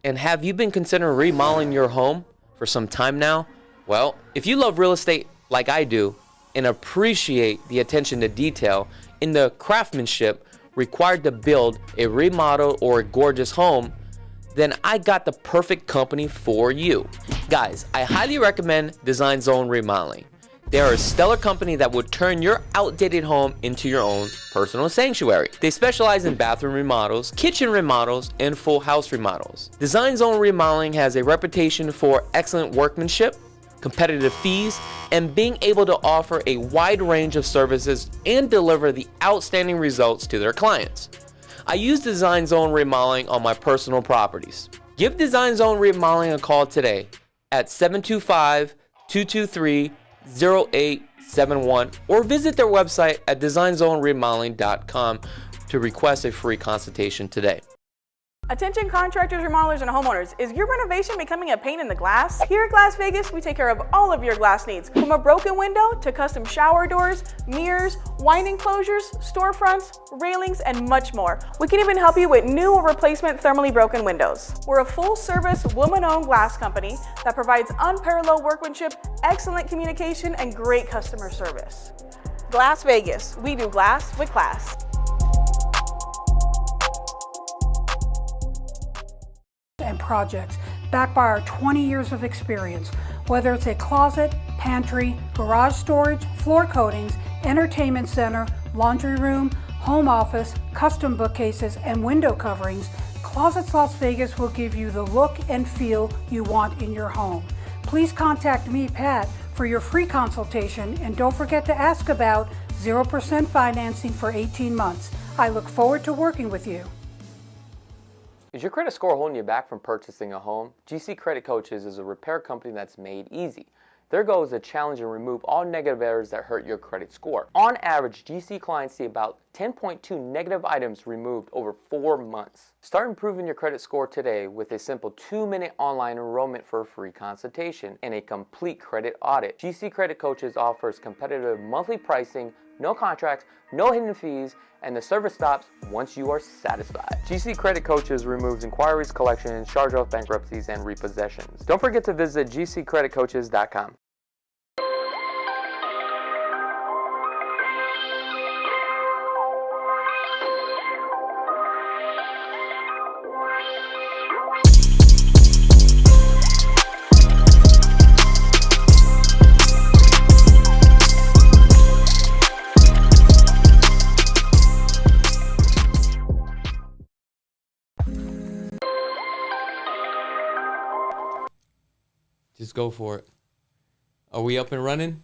And have you been considering remodeling your home for some time now? Well, if you love real estate like I do and appreciate the attention to detail in the craftsmanship required to build a remodel or a gorgeous home, then I got the perfect company for you. Guys, I highly recommend Design Zone Remodeling. They are a stellar company that will turn your outdated home into your own personal sanctuary. They specialize in bathroom remodels, kitchen remodels, and full house remodels. Design Zone Remodeling has a reputation for excellent workmanship, competitive fees, and being able to offer a wide range of services and deliver the outstanding results to their clients. I use Design Zone Remodeling on my personal properties. Give Design Zone Remodeling a call today at 725-223-0871 or visit their website at designzoneremodeling.com to request a free consultation today. Attention contractors, remodelers, and homeowners. Is your renovation becoming a pain in the glass? Here at Glass Vegas, we take care of all of your glass needs, from a broken window to custom shower doors, mirrors, wine enclosures, storefronts, railings, and much more. We can even help you with new or replacement thermally broken windows. We're a full-service, woman-owned glass company that provides unparalleled workmanship, excellent communication, and great customer service. Glass Vegas. We do glass with class. And projects backed by our 20 years of experience. Whether it's a closet, pantry, garage storage, floor coatings, entertainment center, laundry room, home office, custom bookcases, and window coverings, Closets Las Vegas will give you the look and feel you want in your home. Please contact me, Pat, for your free consultation, and don't forget to ask about 0% financing for 18 months. I look forward to working with you. Is your credit score holding you back from purchasing a home? GC Credit Coaches is a repair company that's made easy. Their goal is to challenge and remove all negative errors that hurt your credit score. On average, GC clients see about 10.2 negative items removed over 4 months. Start improving your credit score today with a simple 2-minute online enrollment for a free consultation and a complete credit audit. GC Credit Coaches offers competitive monthly pricing, no contracts, no hidden fees, and the service stops once you are satisfied. GC Credit Coaches removes inquiries, collections, charge-off bankruptcies, and repossessions. Don't forget to visit gccreditcoaches.com. Just go for it. Are we up and running?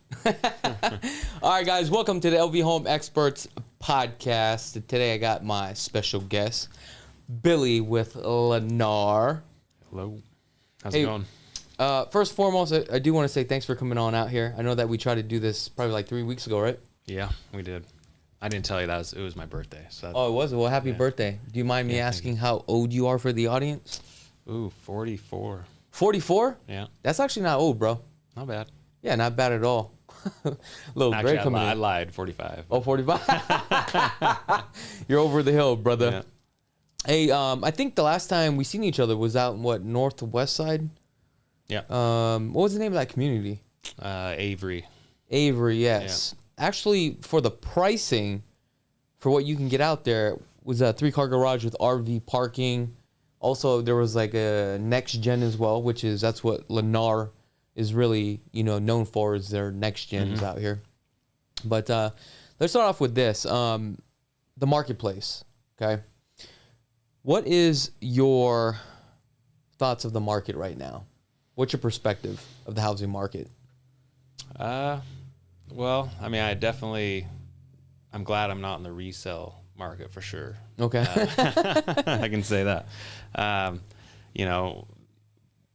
All right, guys, welcome to the LV Home Experts podcast. Today I got my special guest, Billy with Lennar. Hello. How's it going? First and foremost, I do want to say thanks for coming on out here. I know that we tried to do this probably like 3 weeks ago, right? Yeah, we did. I didn't tell you that it was my birthday. So Oh, it was? Well, happy birthday. Do you mind me asking how old you are for the audience? Ooh, 44. 44? Yeah. That's actually not old, bro. Not bad. Yeah, not bad at all. Little Actually, break coming in. I lied. 45. Oh, 45. You're over the hill, brother. Yeah. Hey, I think the last time we seen each other was out in what, northwest side? Yeah. What was the name of that community? Avery. Avery, yes. Yeah. Actually, for the pricing, for what you can get out there, was a 3-car garage with RV parking. Also, there was like a NextGen as well, that's what Lennar is really, known for, is their NextGens out here. But let's start off with this, the marketplace, okay? What is your thoughts of the market right now? What's your perspective of the housing market? Well, I mean, I'm glad I'm not in the resale market for sure. Okay. I can say that.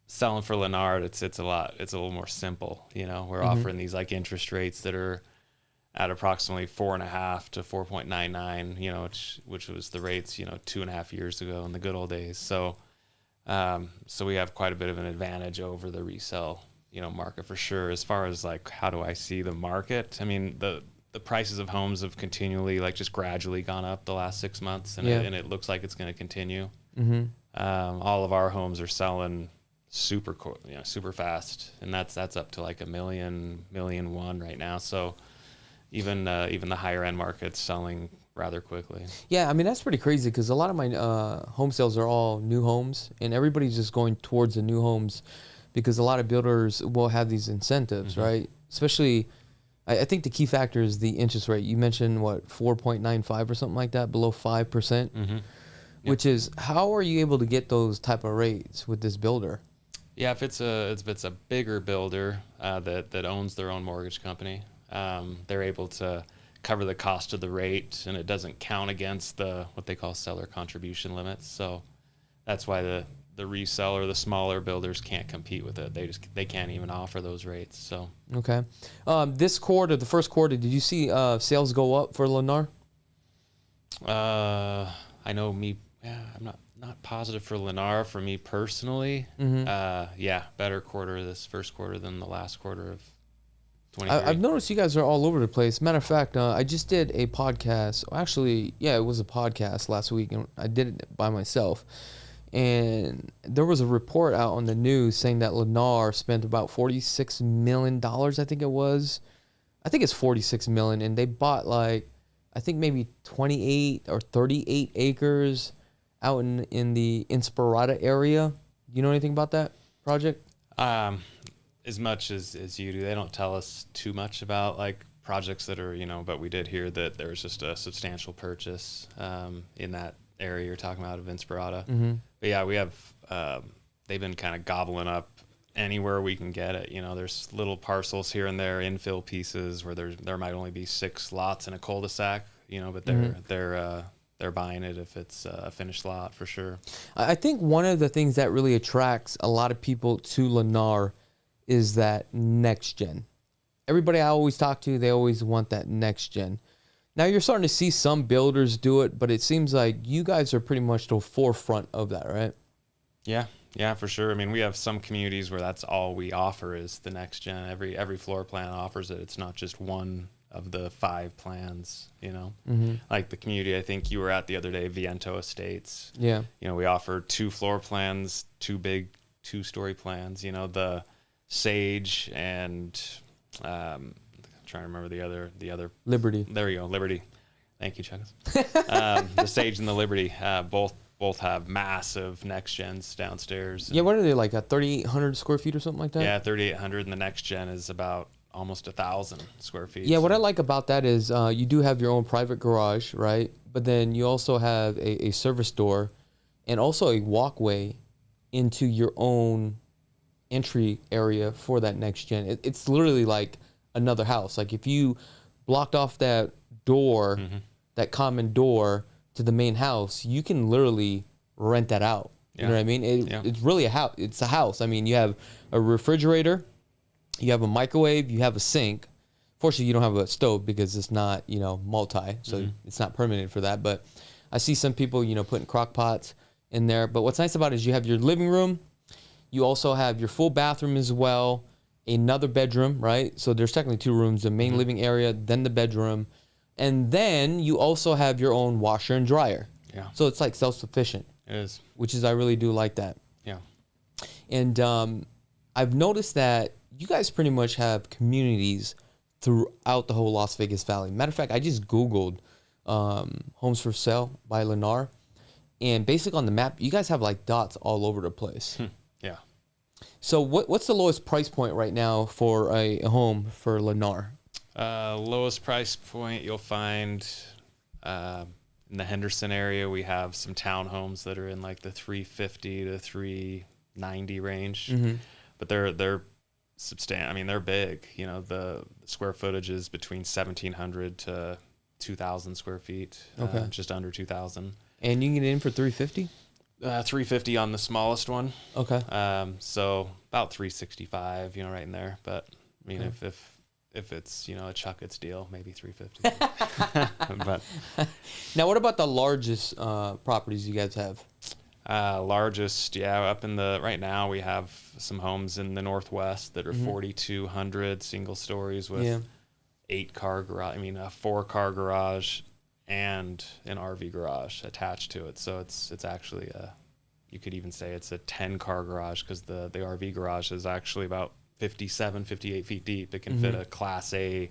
Selling for Lennar, it's a little more simple. We're offering these like interest rates that are at approximately 4.5 to 4.99, which was the rates, 2.5 years ago in the good old days. So we have quite a bit of an advantage over the resale, market for sure. As far as like, how do I see the market? I mean, the prices of homes have continually, like, just gradually gone up the last 6 months, and it looks like it's going to continue. All of our homes are selling super fast, and that's up to like $1 million, $1.1 million right now. So even the higher end market's selling rather quickly. Yeah, I mean, that's pretty crazy because a lot of my home sales are all new homes, and everybody's just going towards the new homes because a lot of builders will have these incentives, right? Especially, I think the key factor is the interest rate. You mentioned, what, 4.95 or something like that, below 5%, which is, how are you able to get those type of rates with this builder? Yeah, if it's a bigger builder that owns their own mortgage company, they're able to cover the cost of the rate, and it doesn't count against what they call seller contribution limits. So that's why the reseller, the smaller builders can't compete with it. They can't even offer those rates. So okay, this quarter, the first quarter, did you see sales go up for Lennar? I know me. Yeah, I'm not positive for Lennar. For me personally, yeah, better quarter this first quarter than the last quarter of 23. I've noticed you guys are all over the place. Matter of fact, I just did a podcast. Actually, yeah, it was a podcast last week, and I did it by myself. And there was a report out on the news saying that Lennar spent about $46 million, I think it was. I think it's $46 million, and they bought I think maybe 28 or 38 acres out in the Inspirata area. You know anything about that project? As much as you do. They don't tell us too much about projects that are, but we did hear that there was just a substantial purchase in that area you're talking about of Inspirata. But yeah, we have, they've been kind of gobbling up anywhere we can get it. There's little parcels here and there, infill pieces where there might only be 6 lots in a cul-de-sac, but they're buying it if it's a finished lot for sure. I think one of the things that really attracts a lot of people to Lennar is that NextGen. Everybody I always talk to, they always want that NextGen. Now you're starting to see some builders do it, but it seems like you guys are pretty much the forefront of that, right? Yeah, for sure. I mean, we have some communities where that's all we offer is the NextGen. Every floor plan offers it. It's not just one of the 5 plans, Like the community I think you were at the other day, Viento Estates. Yeah. We offer 2 floor plans, 2 big 2-story plans, the Sage and I'm trying to remember the other Liberty. There you go, Liberty. Thank you, Chakits. The Sage and the Liberty both have massive NextGens downstairs. Yeah, what are they, like a 3,800 square feet or something like that? Yeah, 3,800, and the NextGen is about almost 1,000 square feet. Yeah, what I like about that is you do have your own private garage, right? But then you also have a service door and also a walkway into your own entry area for that NextGen. It's literally like another house. Like if you blocked off that door, that common door to the main house, you can literally rent that out. You know what I mean? It's really a house. It's a house. I mean, you have a refrigerator, you have a microwave, you have a sink. Fortunately, you don't have a stove because it's not, multi, so it's not permanent for that. But I see some people, putting crock pots in there. But what's nice about it is you have your living room. You also have your full bathroom as well, another bedroom, right? So there's technically 2 rooms, the main living area, then the bedroom. And then you also have your own washer and dryer. Yeah. So it's like self-sufficient. It is. Which is, I really do like that. Yeah. And I've noticed that you guys pretty much have communities throughout the whole Las Vegas Valley. Matter of fact, I just Googled homes for sale by Lennar. And basically on the map, you guys have dots all over the place. Yeah. So what's the lowest price point right now for a home for Lennar? Lowest price point you'll find in the Henderson area. We have some townhomes that are in the 350 to 390 range, but they're substantial. I mean, they're big. The square footage is between 1,700 to 2,000 square feet. Okay. Just under 2,000. And you can get in for 350. 350 on the smallest one. Okay. So about 365, right in there. But I mean, if it's a Chakits deal, maybe 350. But now, what about the largest properties you guys have? Largest, up in right now we have some homes in the Northwest that are 4,200 single stories with 8-car garage. I mean, a 4-car garage and an RV garage attached to it. So it's actually you could even say it's a 10-car garage, because the RV garage is actually about 57, 58 feet deep. It can fit a Class A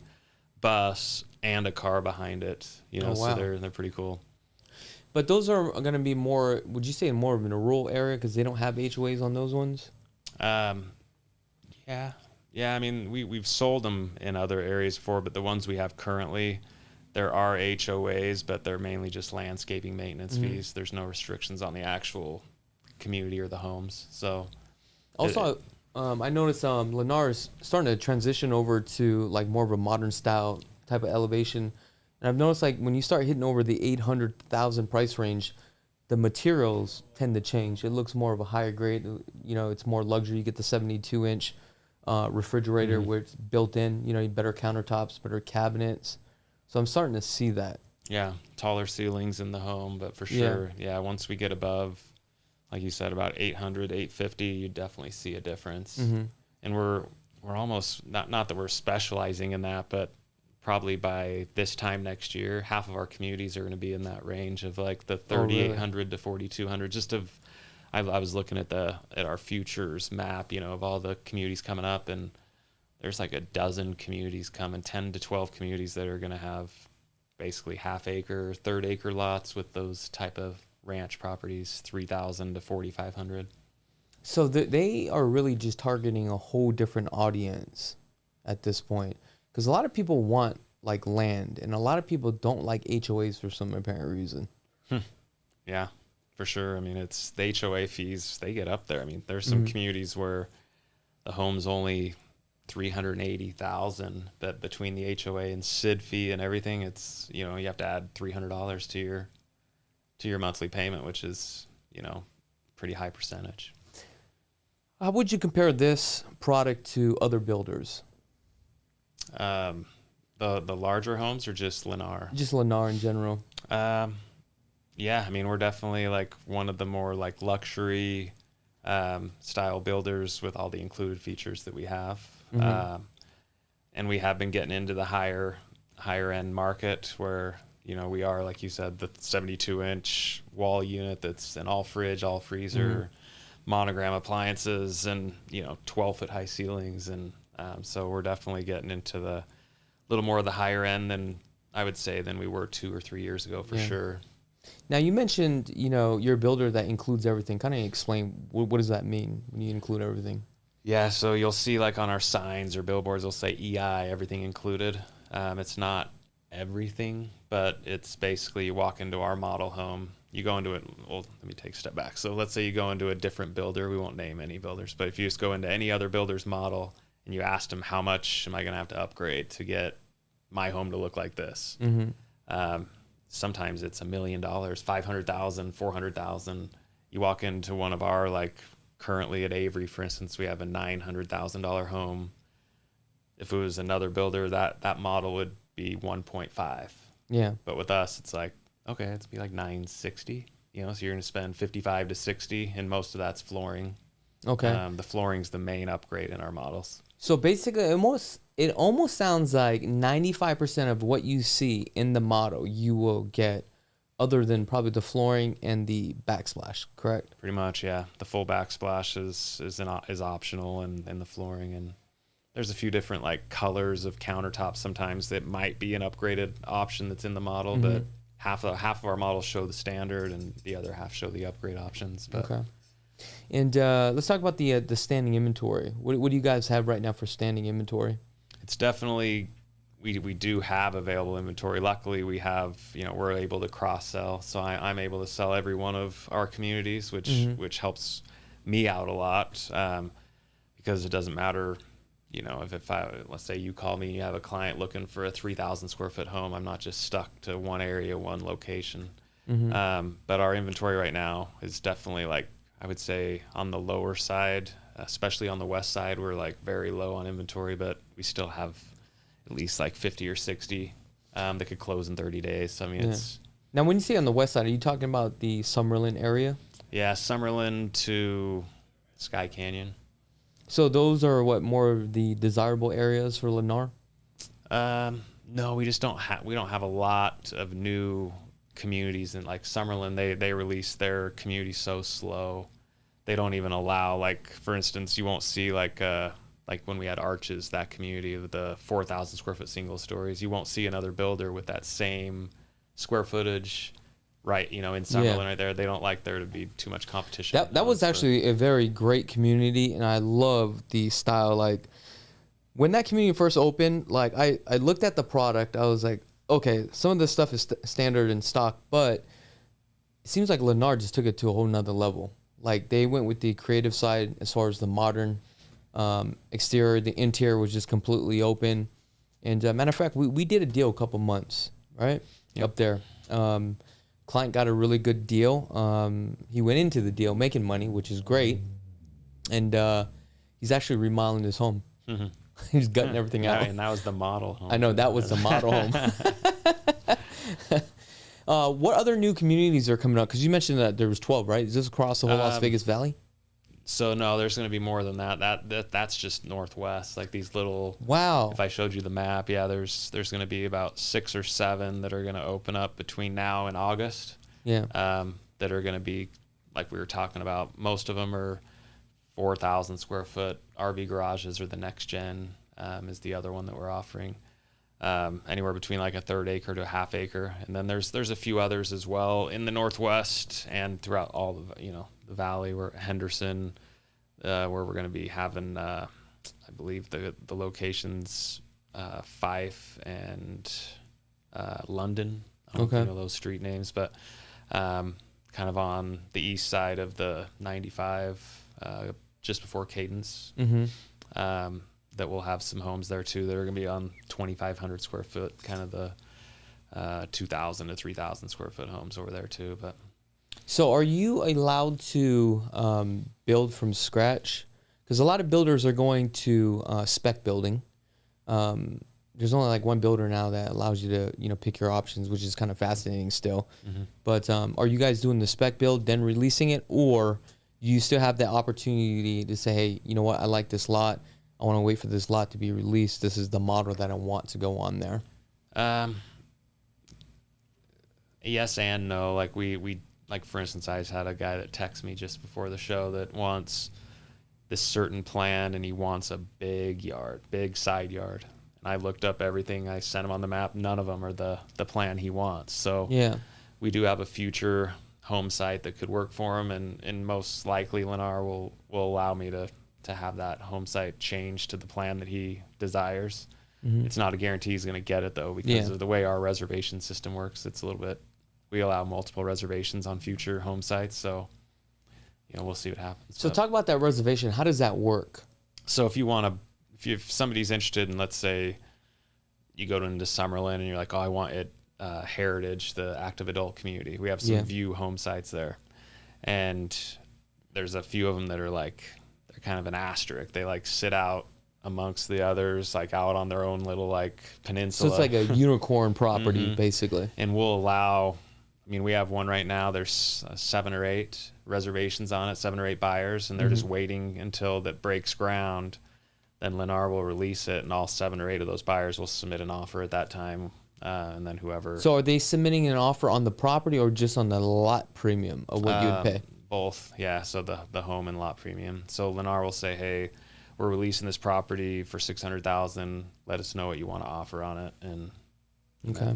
bus and a car behind it. You know, Oh, wow. so they're pretty cool. But those are going to be more, would you say more of in a rural area because they don't have HOAs on those ones? Yeah. Yeah, I mean, we've sold them in other areas before, but the ones we have currently, there are HOAs, but they're mainly just landscaping maintenance fees. There's no restrictions on the actual community or the homes. So Also, I noticed Lennar is starting to transition over to like more of a modern style type of elevation. And I've noticed like when you start hitting over the 800,000 price range, the materials tend to change. It looks more of a higher grade. You know, it's more luxury. You get the 72-inch refrigerator where it's built in. You know, better countertops, better cabinets. So I'm starting to see that. yeah, taller ceilings in the home, but for sure, yeah, once we get above, like you said, about 800, 850, you definitely see a difference. And we're almost, not that we're specializing in that, but probably by this time next year, half of our communities are going to be in that range of like the 3,800 to 4,200. Just of, I was looking at our futures map, you know, of all the communities coming up, and there's like a dozen communities coming, 10 to 12 communities that are going to have basically half-acre, third-acre lots with those type of ranch properties, 3,000 to 4,500. So they are really just targeting a whole different audience at this point. Because a lot of people want like land, and a lot of people don't like HOAs for some apparent reason. Yeah, for sure. I mean, it's the HOA fees, they get up there. I mean, there's some communities where the home's only 380,000, but between the HOA and SID fee and everything, it's, you know, you have to add $300 to your monthly payment, which is, you know, pretty high percentage. How would you compare this product to other builders? The larger homes, or just Lennar? Just Lennar in general. Yeah, I mean, we're definitely like one of the more like luxury style builders with all the included features that we have. And we have been getting into the higher end market where, you know, we are, like you said, the 72-inch wall unit that's an all fridge, all freezer, monogram appliances, and, you know, 12-foot high ceilings. And so we're definitely getting into the little more of the higher end than I would say than we were 2 or 3 years ago, for sure. Now, you mentioned, you know, you're a builder that includes everything. Kind of explain, what does that mean when you include everything? Yeah, so you'll see like on our signs or billboards, they'll say EI, everything included. It's not everything, but it's basically you walk into our model home, you go into it, well, let me take a step back. So let's say you go into a different builder, we won't name any builders, but if you just go into any other builder's model and you asked them, how much am I going to have to upgrade to get my home to look like this? Sometimes it's $1 million, 500,000, 400,000. You walk into one of our, like currently at Avery, for instance, we have a $900,000 home. If it was another builder, that model would be 1.5. Yeah. But with us, it's like, okay, it's be like 960. You know, so you're going to spend 55 to 60, and most of that's flooring. Okay. The flooring's the main upgrade in our models. So basically, it almost sounds like 95% of what you see in the model you will get, other than probably the flooring and the backsplash, correct? Pretty much, yeah. The full backsplash is optional, and the flooring, and there's a few different like colors of countertops sometimes that might be an upgraded option that's in the model, but half of our models show the standard, and the other half show the upgrade options. But Okay. And let's talk about the standing inventory. What do you guys have right now for standing inventory? it's definitely, we do have available inventory. Luckily, we have, we're able to cross sell. So I'm able to sell every one of our communities, which helps me out a lot, because it doesn't matter, if let's say you call me and you have a client looking for a 3,000 square foot home, I'm not just stuck to one area, one location. But our inventory right now is definitely, I would say, on the lower side, especially on the west side. We're very low on inventory, but we still have at least 50 or 60 that could close in 30 days. So, it's... Now, when you say on the west side, are you talking about the SUMMERLIN area? Yeah, SUMMERLIN to Sky Canyon. So those are more of the desirable areas for Lennar? No, we just don't have a lot of new communities, and like Summerlin, they release their community so slow. They don't even allow, like, for instance, you won't see like when we had Arches, that community of the 4,000 square foot single stories, you won't see another builder with that same square footage, right? You know, in Summerlin right there, they don't like there to be too much competition. That was actually a very great community, and I love the style. Like, when that community first opened, like I looked at the product, I was like, okay, some of this stuff is standard in stock, but it seems like Lennar just took it to a whole nother level. Like, they went with the creative side as far as the modern exterior. The interior was just completely open. And matter of fact, we did a deal a couple months, right? Yep. Up there. Client got a really good deal. He went into the deal making money, which is great. And he's actually remodeling his home. Mm-hmm. He's gutting everything out. And that was the model home. I know, that was the model home. What other new communities are coming up? Because you mentioned that there was 12, right? Is this across the whole Las Vegas Valley? So no, there's going to be more than that. That's just northwest, like these little. Wow. If I showed you the map, yeah, there's going to be about 6 or 7 that are going to open up between now and August. Yeah. That are going to be, like we were talking about. Most of them are 4,000 square foot RV garages, or the NextGen is the other one that we're offering. Anywhere between like a 1/3 acre to a 1/2 acre, and then there's a few others as well in the northwest and throughout all the the valley. Where Henderson, where we're going to be having, I believe the locations, Fife and London. I don't know those street names, but kind of on the east side of the 95, just before Cadence. Mm-hmm. That we'll have some homes there too that are going to be on 2,500 square foot, kind of the 2,000 to 3,000 square foot homes over there too. But so, are you allowed to build from scratch? Because a lot of builders are going to spec building. There's only like one builder now that allows you to pick your options, which is kind of fascinating still. Mm-hmm. But are you guys doing the spec build then releasing it, or you still have that opportunity to say, hey, you know what, I like this lot. I want to wait for this lot to be released. This is the model that I want to go on there. Yes and no. Like we like, for instance, I just had a guy that texted me just before the show that wants this certain plan, and he wants a big yard, big side yard. And I looked up everything. I sent him on the map. None of them are the plan he wants. So yeah, we do have a future home site that could work for him, and most likely Lennar will allow me to have that home site change to the plan that he desires. Mm-hmm. It's not a guarantee he's going to get it though, because of the way our reservation system works. It's a little bit, we allow multiple reservations on future home sites. So, we'll see what happens. So talk about that reservation. How does that work? So if somebody's interested in, let's say you go into Summerlin and you're like, oh, I want it, Heritage, the active adult community. We have some view home sites there. And there's a few of them that are like, they're kind of an asterisk. They like sit out amongst the others, like out on their own little like peninsula. So it's like a unicorn property, mm-hmm. basically. And we'll allow, we have one right now. There's 7 or 8 reservations on it, 7 or 8 buyers, and they're mm-hmm. just waiting until that breaks ground. Then Lennar will release it, and all 7 or 8 of those buyers will submit an offer at that time, and then whoever. So are they submitting an offer on the property or just on the lot premium of what you would pay? Both, yeah. So the home and lot premium. So Lennar will say, "Hey, we're releasing this property for $600,000. Let us know what you want to offer on it." And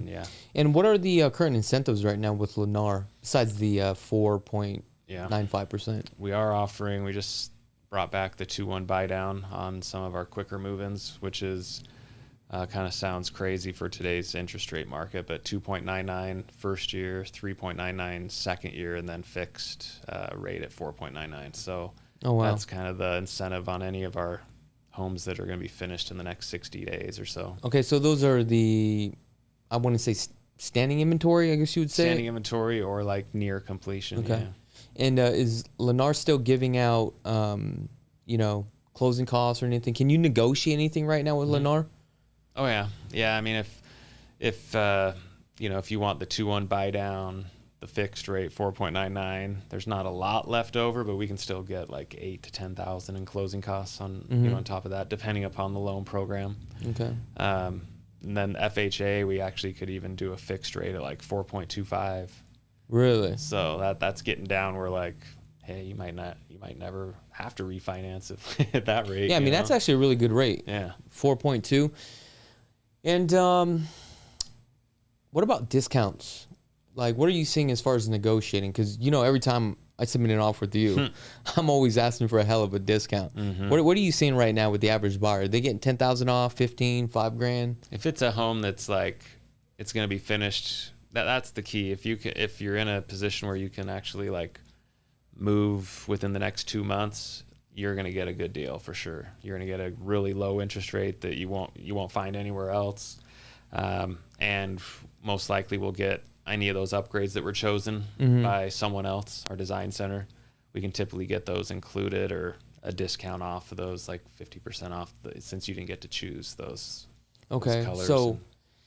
yeah. And what are the current incentives right now with Lennar besides the 4.95%? We are offering. We just brought back the 2-1 buy down on some of our quicker move-ins, which is kind of sounds crazy for today's interest rate market, but 2.99 first year, 3.99 second year, and then fixed rate at 4.99. So that's kind of the incentive on any of our homes that are going to be finished in the next 60 days or so. Okay, so those are I want to say standing inventory, I guess you would say? Standing inventory or like near completion. Okay. Yeah. And is Lennar still giving out, closing costs or anything? Can you negotiate anything right now with mm-hmm. Lennar? Oh yeah. Yeah. If you want the 2-1 buy down, the fixed rate 4.99, there's not a lot left over, but we can still get like $8,000 to $10,000 in closing costs on, mm-hmm. On top of that, depending upon the loan program. Okay. And then FHA, we actually could even do a fixed rate at like 4.25. Really? So that's getting down. We're like, hey, you might never have to refinance if at that rate. Yeah, I mean, that's actually a really good rate. Yeah. 4.2. And what about discounts? Like, what are you seeing as far as negotiating? Because, you know, every time I submit an offer with you, I'm always asking for a hell of a discount. What are you seeing right now with the average buyer? Are they getting 10,000 off, 15, $5,000? If it's a home that's like, it's going to be finished, that's the key. If you're in a position where you can actually like move within the next 2 months, you're going to get a good deal for sure. You're going to get a really low interest rate that you won't find anywhere else. And most likely we'll get any of those upgrades that were chosen by someone else, our design center. We can typically get those included or a discount off of those, like 50% off, since you didn't get to choose those. Okay, those colors. so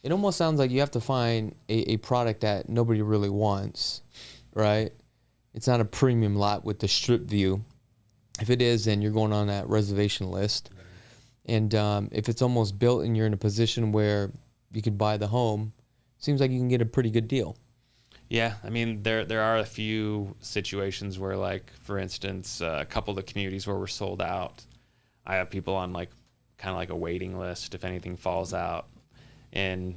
it almost sounds like you have to find a product that nobody really wants, right? It's not a premium lot with the strip view. If it is, then you're going on that reservation list. And if it's almost built and you're in a position where you could buy the home, seems like you can get a pretty good deal. Yeah, I mean, there are a few situations where, like, for instance, a couple of the communities where we're sold out, I have people on like kind of like a waiting list if anything falls out. And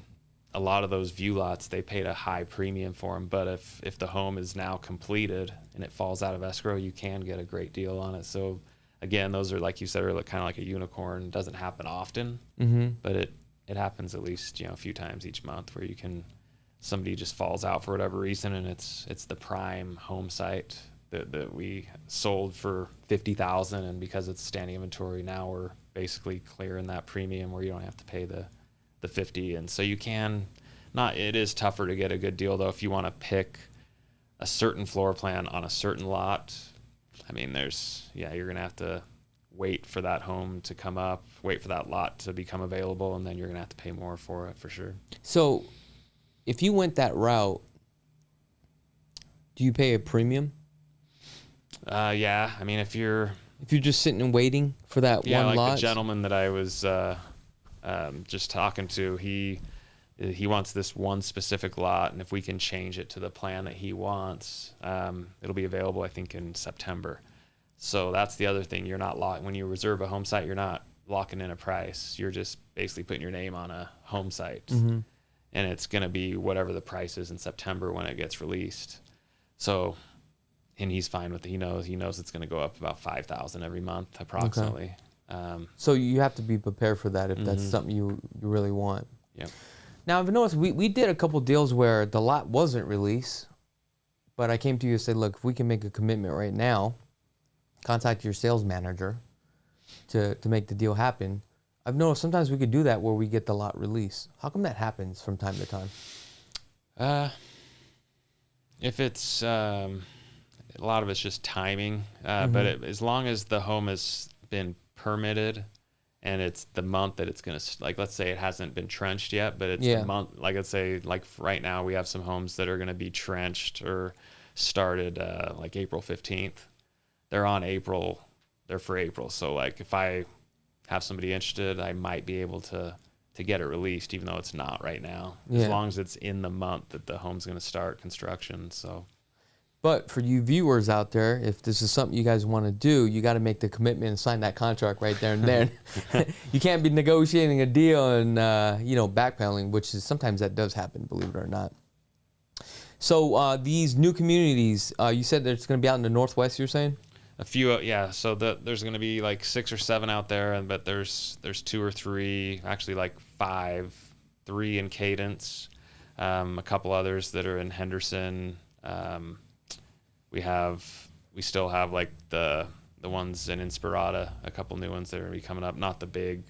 a lot of those view lots, they paid a high premium for them. But if the home is now completed and it falls out of escrow, you can get a great deal on it. So again, those are, like you said, are kind of like a unicorn. It doesn't happen often, but it happens at least, a few times each month where somebody just falls out for whatever reason, and it's the prime home site that we sold for $50,000, and because it's standing inventory, now we're basically clearing that premium where you don't have to pay the $50,000. And so it is tougher to get a good deal though if you want to pick a certain floor plan on a certain lot. I mean, you're gonna have to wait for that home to come up, wait for that lot to become available, and then you're gonna have to pay more for it for sure. So if you went that route, do you pay a premium? Yeah. I mean, if you're just sitting and waiting for that one like lot? the gentleman that I was just talking to, he wants this one specific lot, and if we can change it to the plan that he wants, it'll be available, I think, in September. So that's the other thing. You're not when you reserve a home site, you're not locking in a price. You're just basically putting your name on a home site. And it's going to be whatever the price is in September when it gets released. So, and he's fine with it. He knows it's going to go up about $5,000 every month approximately. Okay. So you have to be prepared for that if that's something you really want. Yeah. Now I've noticed we did a couple deals where the lot wasn't released, but I came to you and said, look, if we can make a commitment right now, contact your sales manager to make the deal happen. I've noticed sometimes we could do that where we get the lot released. How come that happens from time to time? If it's a lot of it's just timing, but as long as the home has been permitted and it's the month that it's gonna, like, let's say it hasn't been trenched yet, but it's the month, like, let's say, like right now we have some homes that are gonna be trenched or started like April 15th. They're for April. So like if I have somebody interested, I might be able to get it released, even though it's not right now, as long as it's in the month that the home's going to start construction. So, but for you viewers out there, if this is something you guys want to do, you got to make the commitment and sign that contract right there and then. You can't be negotiating a deal and backpedaling, which is sometimes that does happen, believe it or not. So these new communities, you said that it's going to be out in the Northwest, you're saying? A few, yeah. So there's going to be like 6 or 7 out there, but there's 2 or 3, actually like 5, 3 in Cadence, a couple others that are in Henderson. We still have like the ones in Inspirata, a couple new ones that are going to be coming up. Not the big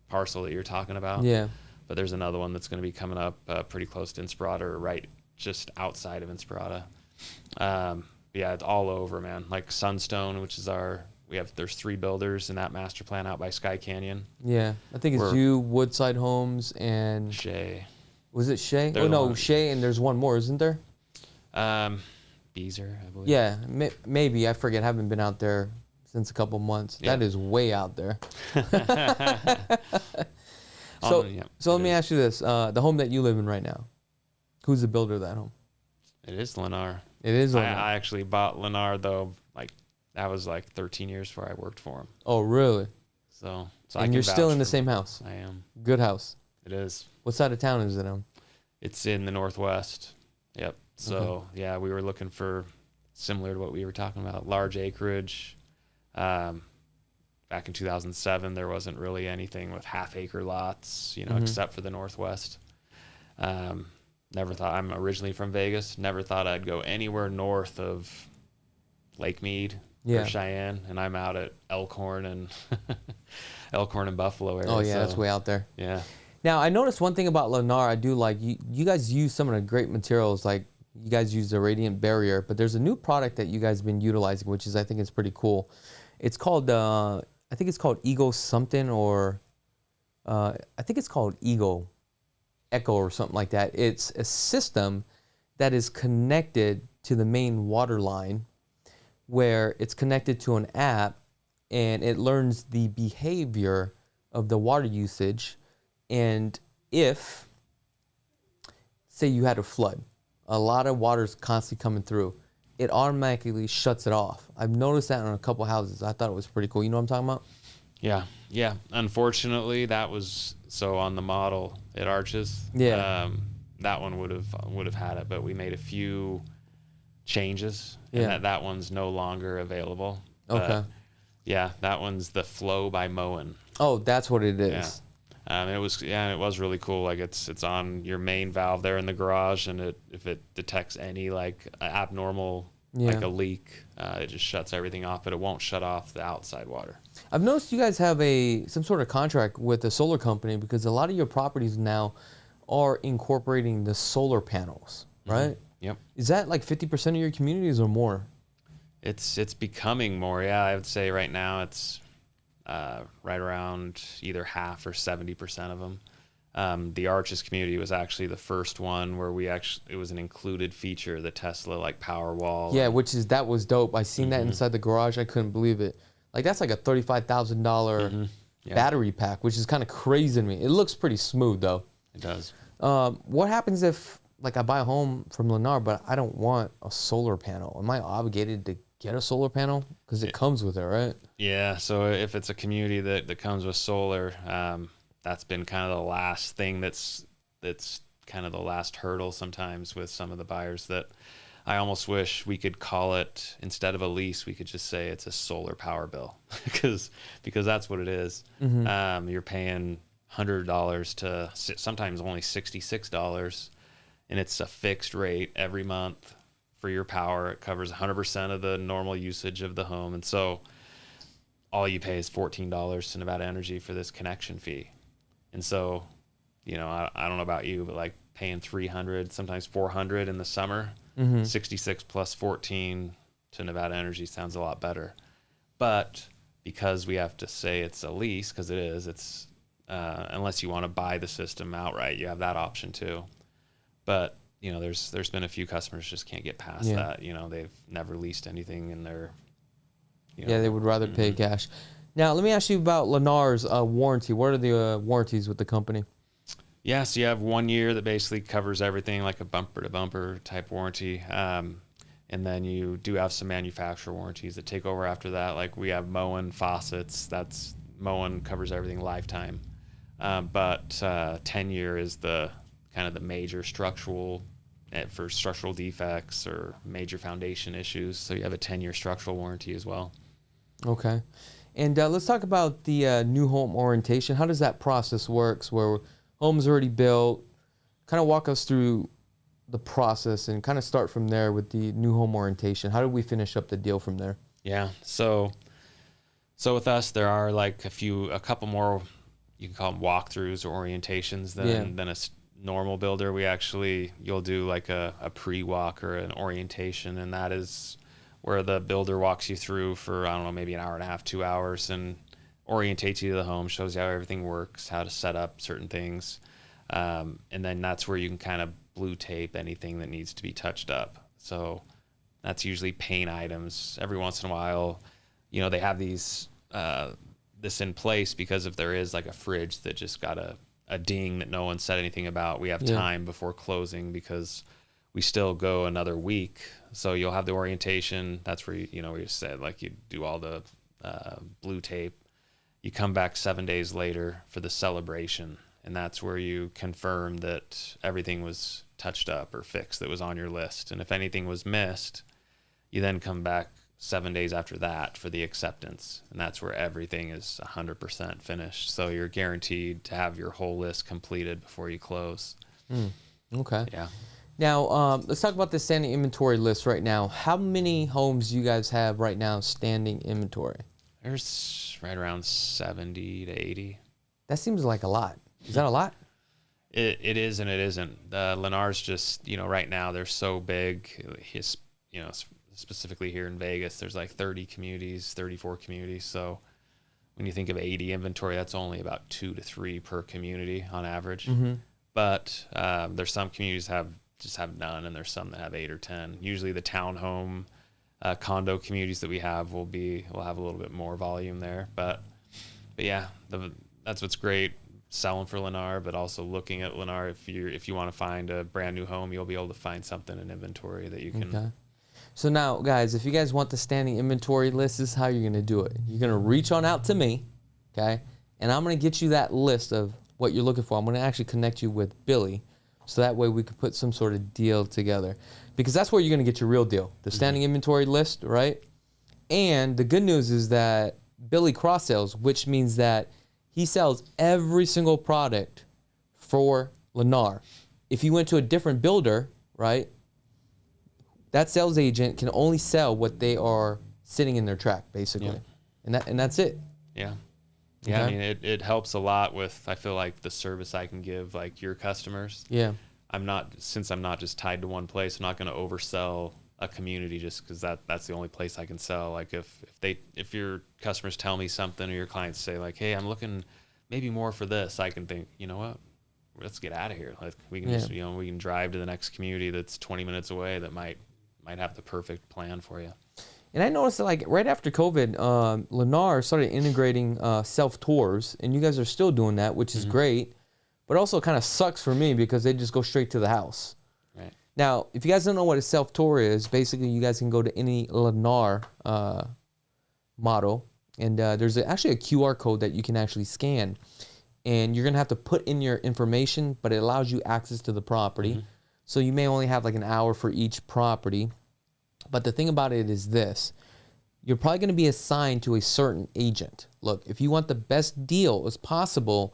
parcel that you're talking about. Yeah. But there's another one that's going to be coming up pretty close to Inspirata, or right just outside of Inspirata. Yeah, it's all over, man. Like Sunstone, which is there's 3 builders in that master plan out by Sky Canyon. Yeah, I think it's you, Woodside Homes, and Shea. Was it Shea? Oh no, Shea, and there's one more, isn't there? Beezer, I believe. Yeah, maybe, I forget. I haven't been out there since a couple months. Yeah. That is way out there. So, Yeah, so let it me is. ask you this: the home that you live in right now, who's the builder of that home? It is Lennar. It is. I actually bought Lennar though. Like that was like 13 years before I worked for him. Oh, really? So And I can you're still vouch in the for- same house. I am. Good house. It is. What side of town is it on? It's in the Northwest. Yep. So yeah, we were looking for similar to what we were talking about, large acreage. Back in 2007, there wasn't really anything with half-acre lots, except for the Northwest. Never thought. I'm originally from Vegas. Never thought I'd go anywhere north of Lake Mead or Cheyenne, and I'm out at Elkhorn and Elkhorn and Buffalo area. Oh yeah, so, that's way out there. Yeah. Now I noticed one thing about Lennar. I do like you guys use some of the great materials. Like you guys use the radiant barrier, but there's a new product that you guys have been utilizing, which is I think is pretty cool. It's called I think it's called Ego something, or I think it's called Ego Echo or something like that. It's a system that is connected to the main water line, where it's connected to an app, and it learns the behavior of the water usage. And if, say you had a flood, a lot of water's constantly coming through, it automatically shuts it off. I've noticed that on a couple houses. I thought it was pretty cool. You know what I'm talking about? Yeah. Yeah. Unfortunately, that was so on the model at Arches. Yeah. That one would have had it, but we made a few changes, Yeah. and that one's no longer available. Okay. Yeah, that one's the Flow by Moen. Oh, that's what it Yeah. is. It was really cool. Like it's on your main valve there in the garage, and if it detects any like abnormal, like a leak, it just shuts everything off, but it won't shut off the outside water. I've noticed you guys have some sort of contract with a solar company, because a lot of your properties now are incorporating the solar panels, right? Yep. Is that like 50% of your communities or more? It's becoming more. Yeah, I would say right now it's right around either half or 70% of them. The Arches community was actually the first one where it was an included feature, the Tesla like power wall. Yeah, that was dope. I seen that inside the garage. I couldn't believe it. Like that's like a $35,000 battery pack, which is kind of crazy to me. It looks pretty smooth though. It does. What happens if like I buy a home from Lennar, but I don't want a solar panel? Am I obligated to get a solar panel? Because it comes with it, right? Yeah. So if it's a community that comes with solar, that's been kind of the last thing that's kind of the last hurdle sometimes with some of the buyers, that I almost wish we could call it, instead of a lease, we could just say it's a solar power bill because that's what it is. You're paying $100 to sometimes only $66, and it's a fixed rate every month for your power. It covers 100% of the normal usage of the home, and so all you pay is $14 to Nevada Energy for this connection fee. And so, I don't know about you, but like paying $300, sometimes $400 in the summer, 66 plus 14 to Nevada Energy sounds a lot better. But because we have to say it's a lease, because it is, it's unless you want to buy the system outright, you have that option too. But there's been a few customers just can't get past that. They've never leased anything in their. They would rather pay cash. Now, let me ask you about Lennar's warranty. What are the warranties with the company? Yeah, so you have 1 year that basically covers everything, like a bumper-to-bumper type warranty. And then you do have some manufacturer warranties that take over after that. Like we have Moen faucets. Moen covers everything lifetime. But 10-year is the kind of the major structural, for structural defects or major foundation issues. So you have a 10-year structural warranty as well. Okay. And let's talk about the new home orientation. How does that process work, where home's already built? Kind of walk us through the process and kind of start from there with the new home orientation. How do we finish up the deal from there? Yeah. So with us, there are like a couple more, you can call them walkthroughs or orientations than a normal builder. You'll do like a pre-walk or an orientation, and that is where the builder walks you through for, I don't know, maybe an hour and a half, 2 hours, and orientates you to the home, shows you how everything works, how to set up certain things. And then that's where you can kind of blue tape anything that needs to be touched up. So that's usually paint items. Every once in a while, they have this in place because if there is like a fridge that just got a a ding that no one said anything about. We have time before closing because we still go another week. So you'll have the orientation. That's where where you said like you do all the blue tape. You come back 7 days later for the celebration, and that's where you confirm that everything was touched up or fixed that was on your list. And if anything was missed, you then come back 7 days after that for the acceptance, and that's where everything is 100% finished. So you're guaranteed to have your whole list completed before you close. Okay. Yeah. Now, let's talk about the standing inventory list right now. How many homes do you guys have right now standing inventory? There's right around 70 to 80. That seems like a lot. Is that a lot? It is and it isn't. Lennar's just, right now they're so big. Specifically here in Vegas, there's like 34 communities. So when you think of 80 inventory, that's only about 2 to 3 per community on average. But there's some communities just have none, and there's some that have 8 or 10. Usually the townhome condo communities that we have will have a little bit more volume there. But yeah, that's what's great selling for Lennar, but also looking at Lennar. If you want to find a brand new home, you'll be able to find something in inventory that you can. Okay. So now, guys, if you guys want the standing inventory list, this is how you're going to do it. You're going to reach on out to me, okay? And I'm going to get you that list of what you're looking for. I'm going to actually connect you with Billy, so that way we can put some sort of deal together. Because that's where you're going to get your real deal, the standing inventory list, right? And the good news is that Billy cross-sells, which means that he sells every single product for Lennar. If you went to a different builder, right, that sales agent can only sell what they are sitting in their track, basically. And that's it. Yeah. Okay. I mean, it helps a lot with, I feel like, the service I can give, like, your customers. Yeah. Since I'm not just tied to one place, I'm not going to oversell a community just because that's the only place I can sell. Like if your customers tell me something, or your clients say like, hey, I'm looking maybe more for this, I can think, you know what, let's get out of here. Like we can just, we can drive to the next community that's 20 minutes away that might have the perfect plan for you. And I noticed that, like, right after COVID, Lennar started integrating self-tours, and you guys are still doing that, which is great, but also kind of sucks for me because they just go straight to the house. Right. Now, if you guys don't know what a self-tour is, basically you guys can go to any Lennar model, and there's actually a QR code that you can actually scan, and you're going to have to put in your information, but it allows you access to the property. So you may only have like an hour for each property. But the thing about it is this: you're probably going to be assigned to a certain agent. Look, if you want the best deal as possible,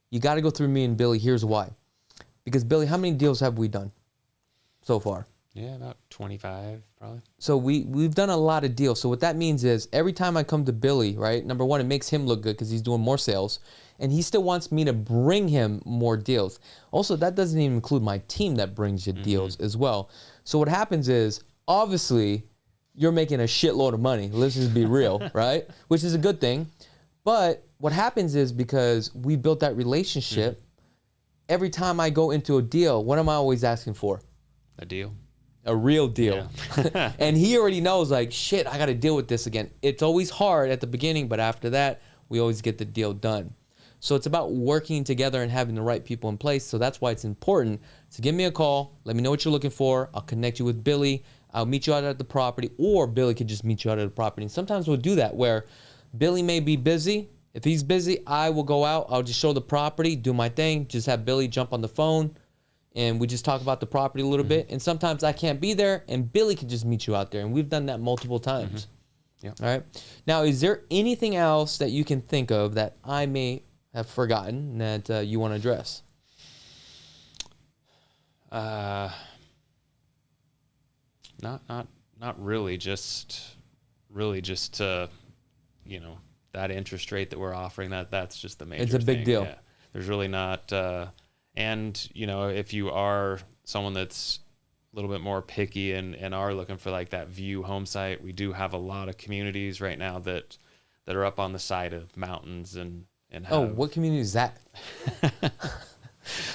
you got to go through me and Billy. Here's why. Because, Billy, how many deals have we done so far? Yeah, about 25 probably. So we've done a lot of deals. So what that means is every time I come to Billy, right, number one, it makes him look good because he's doing more sales. And he still wants me to bring him more deals. Also, that doesn't even include my team that brings you deals as well. So what happens is, obviously, you're making a shitload of money. Let's just be real, right? Which is a good thing. But what happens is, because we built that relationship, every time I go into a deal, what am I always asking for? A deal. A real deal. Yeah. And he already knows, like, shit, I got to deal with this again. It's always hard at the beginning, but after that, we always get the deal done. So it's about working together and having the right people in place. So that's why it's important to give me a call. Let me know what you're looking for. I'll connect you with Billy. I'll meet you out at the property, or Billy could just meet you out at the property. And sometimes we'll do that where Billy may be busy. If he's busy, I will go out. I'll just show the property, do my thing, just have Billy jump on the phone, and we just talk about the property a little bit. And sometimes I can't be there, and Billy can just meet you out there. And we've done that multiple times. Yeah. All right. Now, is there anything else that you can think of that I may have forgotten that you want to address? Not really. Just to, that interest rate that we're offering, that's just the major. It's a big thing. deal. Yeah. There's really not, and if you are someone that's a little bit more picky and are looking for like that view home site, we do have a lot of communities right now that are up on the side of mountains and have, what community is that?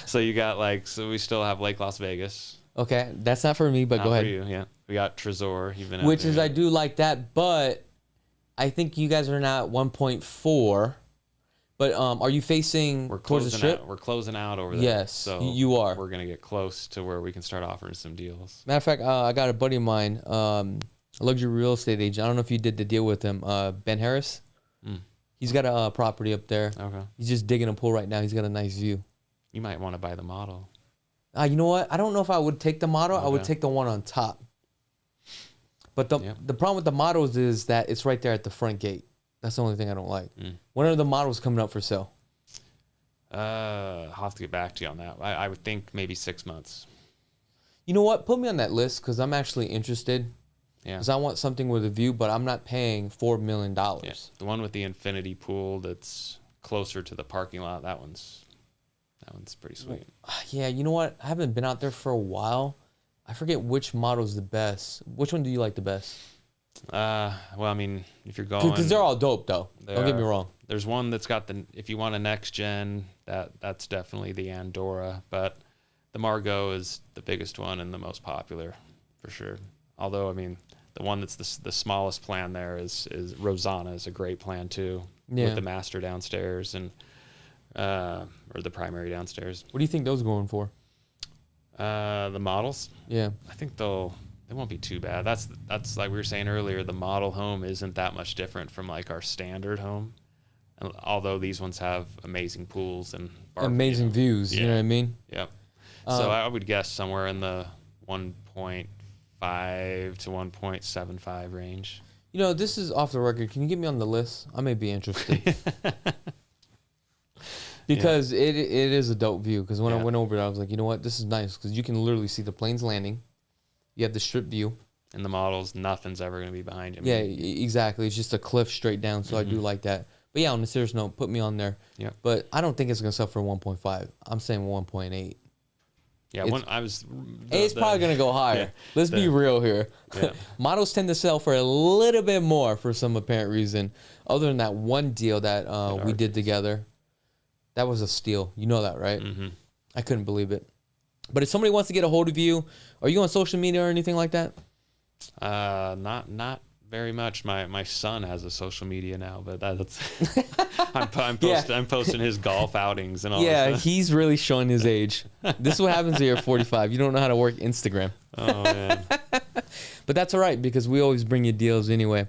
So you got we still have Lake Las Vegas. Okay, that's not for me, but Not go for ahead. you, yeah. We got Trezor. You've been out Which there. is, I do like that, but I think you guys are now at 1.4, But are you facing We're towards the closing strip? out. We're closing out over there. Yes, so you are. We're gonna get close to where we can start offering some deals. Matter of fact, I got a buddy of mine, a luxury real estate agent. I don't know if you did the deal with him, Ben Harris. He's got a property up there. Okay. He's just digging a pool right now. He's got a nice view. You might want to buy the model. You know what? I don't know if I would take the model. I would Okay. take the one on top. But the problem with the models is that it's right there at the front gate. That's the only thing I don't like. When are the models coming up for sale? I'll have to get back to you on that. I would think maybe 6 months. You know what? Put me on that list because I'm actually interested. Yeah. Because I want something with a view, but I'm not paying $4 million. Yeah. The one with the infinity pool that's closer to the parking lot. That one's pretty sweet. Yeah, you know what? I haven't been out there for a while. I forget which model's the best. Which one do you like the best? Well, I mean, if you're going, Because they're all dope, though. Don't get me wrong. There's one that's got if you want a NextGen, that's definitely the Andorra, but the Margot is the biggest one and the most popular, for sure. Although, I mean, the one that's the smallest plan there is Rosanna is a great plan too, with the master downstairs and or the primary downstairs. What do you think those are going for? The models, Yeah. I think they won't be too bad. That's like we were saying earlier. The model home isn't that much different from like our standard home, and although these ones have amazing pools and Amazing views. You know what I mean? Yep. So I would guess somewhere in the 1.5 to 1.75 range. You know, this is off the record. Can you get me on the list? I may be interested. Because it is a dope view. Because when I went over it, I was like, you know what? This is nice. Because you can literally see the planes landing. You have the strip view. And the models, nothing's ever going to be behind you. Yeah, exactly. It's just a cliff straight down. So I do like that. But yeah, on a serious note, put me on there. Yep. But I don't think it's going to sell for 1.5. I'm saying 1.8. Yeah, It's probably going to go higher. Yeah, Let's be real here. Yeah. Models tend to sell for a little bit more for some apparent reason. Other than that one deal that we did together. That was a steal. You know that, right? I couldn't believe it. But if somebody wants to get a hold of you, are you on social media or anything like that? Not very much. My son has a social media now, but that's I'm posting his golf outings and all. Yeah, that. he's really showing his age. This is what happens when you're 45. You don't know how to work Instagram. Oh man. But that's all right because we always bring you deals anyway.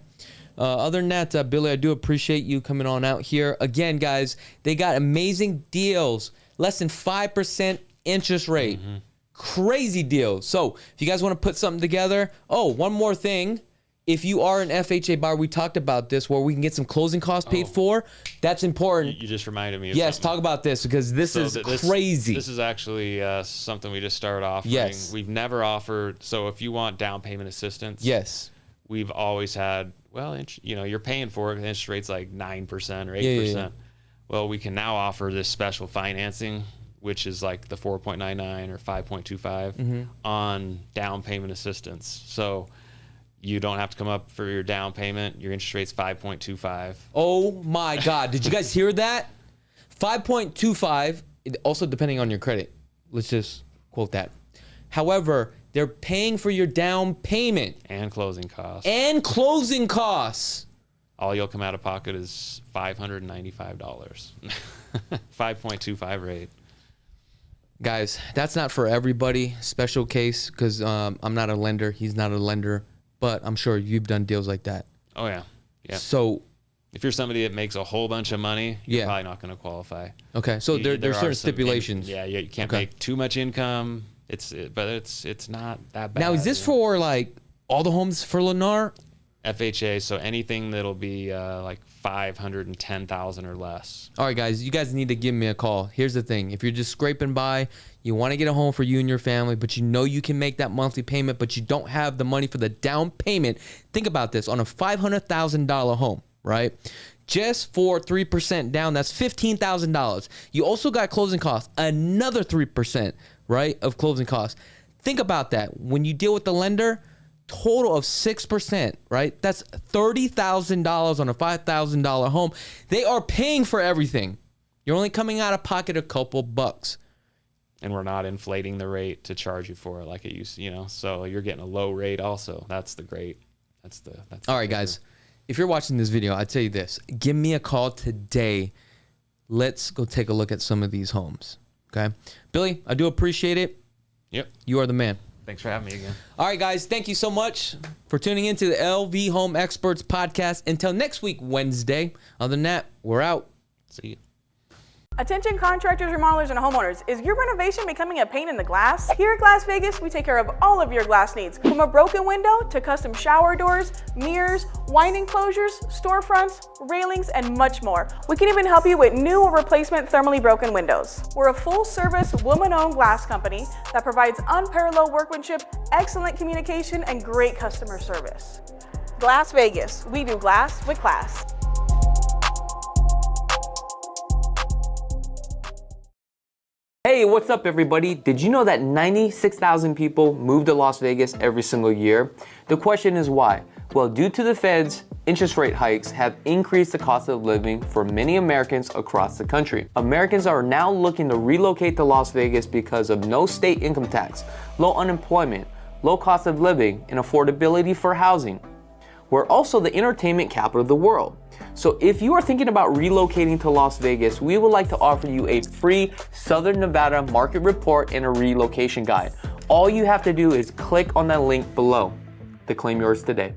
Other than that, Billy, I do appreciate you coming on out here. Again, guys, they got amazing deals. Less than 5% interest rate. Crazy deal. So if you guys want to put something together. Oh, one more thing. If you are an FHA buyer, we talked about this where we can get some closing costs paid for. That's important. You just reminded me of Yes, something. talk about this because this is crazy. This is actually something we just started offering. Yes. We've never offered. So if you want down payment assistance. Yes. We've always had, you're paying for it. The interest rate's like 9% or 8%. Yeah. Well, we can now offer this special financing, which is like the 4.99 or 5.25 on down payment assistance. So you don't have to come up for your down payment. Your interest rate's 5.25. Oh my God. Did you guys hear that? 5.25, also depending on your credit. Let's just quote that. However, they're paying for your down payment. And closing costs. All you'll come out of pocket is $595. 5.25 rate. Guys, that's not for everybody. Special case because I'm not a lender. He's not a lender. But I'm sure you've done deals like that. Oh, yeah. Yeah. So if you're somebody that makes a whole bunch of money, you're probably not going to qualify. Okay. So there's certain stipulations. You can't make too much income. But it's not that bad. Now, is this for like all the homes for Lennar? FHA, so anything that'll be like $510,000 or less. All right, guys, you guys need to give me a call. Here's the thing. If you're just scraping by, you want to get a home for you and your family, but you know you can make that monthly payment, but you don't have the money for the down payment. Think about this. On a $500,000 home, right? Just for 3% down, that's $15,000. You also got closing costs, another 3%, right, of closing costs. Think about that. When you deal with the lender, total of 6%, right? That's $30,000 on a $5,000 home. They are paying for everything. You're only coming out of pocket a couple bucks. And we're not inflating the rate to charge you for it like it used to, so you're getting a low rate also. That's the great. All right, guys. If you're watching this video, I'd tell you this. Give me a call today. let's go take a look at some of these homes. Okay, Billy, I do appreciate it. Yep. You are the man. Thanks for having me again. All right, guys, thank you so much for tuning into the LV Home Experts podcast. Until next week, Wednesday. Other than that, we're out. See you. Attention contractors, remodelers, and homeowners. Is your renovation becoming a pain in the glass? Here at Glass Vegas, we take care of all of your glass needs. From a broken window to custom shower doors, mirrors, wine enclosures, storefronts, railings, and much more. We can even help you with new or replacement thermally broken windows. We're a full-service, woman-owned glass company that provides unparalleled workmanship, excellent communication, and great customer service. Glass Vegas. We do glass with class. Hey, what's up everybody? Did you know that 96,000 people move to Las Vegas every single year? The question is why? Well, due to the Fed's interest rate hikes have increased the cost of living for many Americans across the country. Americans are now looking to relocate to Las Vegas because of no state income tax, low unemployment, low cost of living, and affordability for housing. We're also the entertainment capital of the world. So if you are thinking about relocating to Las Vegas, we would like to offer you a free Southern Nevada market report and a relocation guide. All you have to do is click on that link below to claim yours today.